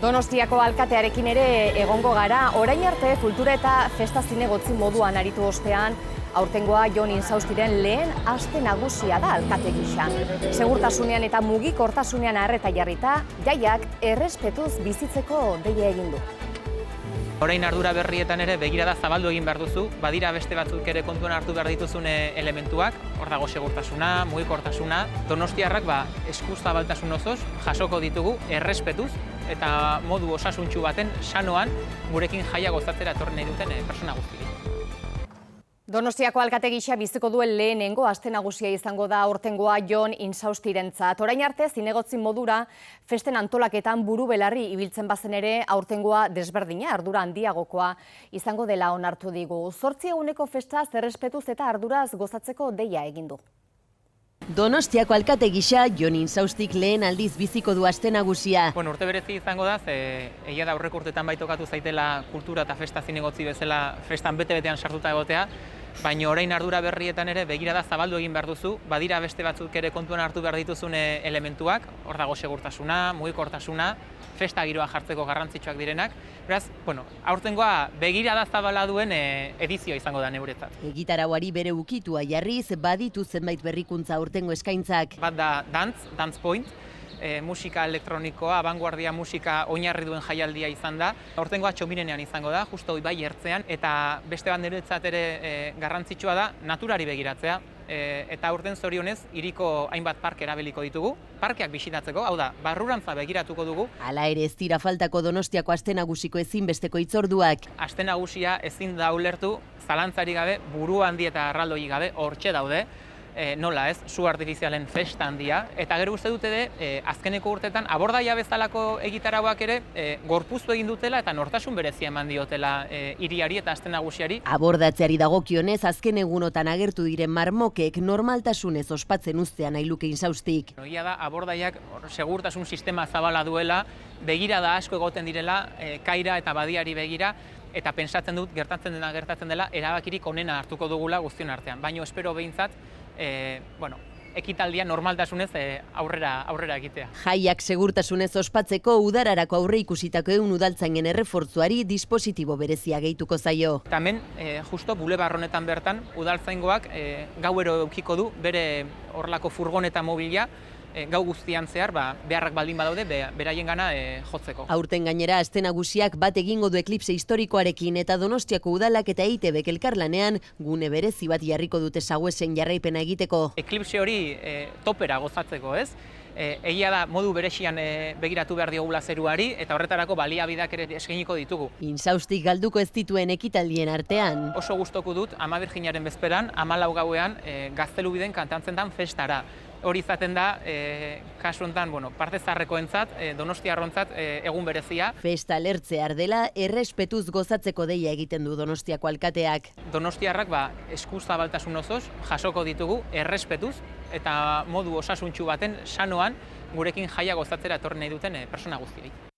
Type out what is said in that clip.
Donostiako alkatearekin ere egongo gara, orain arte kultura eta festa zinegotzi moduan aritu ostean, aurtengoa Jon Insaustiren lehen aste nagusia da alkate gisa. Segurtasunean eta mugikortasunean arreta jarrita, jaiak errespetuz bizitzeko deia egin du. Orain ardura berrietan ere begirada zabaldu egin behar duzu, badira beste batzuk ere kontuan hartu behar dituzun elementuak, hor dago segurtasuna, mugikortasuna, donostiarrak eskuzabaltasun osoz jasoko ditugu errespetuz eta modu osasuntsu baten sanoan gurekin jaia gozatzera etorri nahi duten pertsona guztiei. Donostiako alkate gisa biziko duen lehenengo aste nagusia izango da aurtengoa Jon Insaustirentzat. Orain arte zinegotzi modura festen antolaketan buru belarri ibiltzen bazen ere aurtengoa desberdina, ardura handiagokoa izango dela onartu digu. 8 eguneko festaz errespetuz eta arduraz gozatzeko deia egin du. Donostiako alkate gisa Jon Insaustik lehen aldiz biziko du aste nagusia. Urte berezi izango da, egia da aurreko urtetan baitokatu zaitela kultura eta festa zinegotzi bezala festan bete-betean sartuta egotea, baina orain ardura berrietan ere begirada zabaldu egin behar duzu, badira beste batzuk ere kontuan hartu behar dituzun elementuak, hor dago segurtasuna, mugikortasuna, festa giroa jartzeko garrantzitsuak direnak. Beraz, aurtengoa begirada zabala duen edizioa izango da neuretzat. Egitarauari bere ukitua jarriz, baditu zenbait berrikuntza aurtengo eskaintzak. Bat da Dance Point, musika elektronikoa, abanguardia musika oinarri duen jaialdia izan da. Aurtengoa Txomirenean izango da, justo bai ertzean, eta beste bat niretzat ere garrantzitsua da naturari begiratzea. Eta aurten zorionez, hiriko hainbat parke erabiliko ditugu, parkeak bisitatzeko, hau da, barrurantza begiratuko dugu. Hala ere ez dira faltako Donostiako aste nagusiko ezinbesteko hitzorduak. Aste nagusia ezin da ulertu, zalantzari gabe, buru handi eta arraldoi gabe, hortxe daude. Nola ez, su artifizialen festa handia, eta gero uste dute azkeneko urtetan abordaia bezalako egitarauak ere gorpuztu egin dutela eta nortasun berezia eman diotela hiriari eta aste nagusiari. Abordatzeari dagokionez azken egunotan agertu diren marmokek normaltasunez ospatzen uztean nahi luke Insaustik. Egia da abordaiak segurtasun sistema zabala duela, begirada asko egoten direla, kaira eta badiari begira, eta pentsatzen dut gertatzen dela erabakirik onena hartuko dugula guztion artean. Baina espero behintzat, ekitaldia normaltasunez aurrera egitea. Jaiak segurtasunez ospatzeko udararako aurre ikusitako 100 udaltzainen errefortzuari dispositibo berezia gehituko zaio. Hemen, justo bulebar honetan bertan, udaltzaingoak gauero eukiko du bere horrelako furgoneta mobila, gau guztian zehar, beharrak baldin badaude, beraiengana jotzeko. Aurten gainera, aste nagusiak bat egingo du eklipse historikoarekin eta Donostiako udalak eta EITBek elkarlanean gune berezi bat jarriko dute Saguesen jarraipena egiteko. Eklipse hori topera gozatzeko, ez? Egia da modu berexian begiratu behar diogula zeruari eta horretarako baliabideak ere eskainiko ditugu. Insaustik galduko ez dituen ekitaldien artean. Oso gustoko dut Ama Birjinaren bezperan, 14 gauean Gaztelubiden kantatzen den festara. Hori izaten da, kasu honetan, parte zaharrekoentzat, donostiarrontzat egun berezia. Festa lertzear dela, errespetuz gozatzeko deia egiten du Donostiako alkateak. Donostiarrak eskuzabaltasun osoz jasoko ditugu errespetuz eta modu osasuntsu baten sanoan gurekin jaia gozatzera etorri nahi duten pertsona guztiei.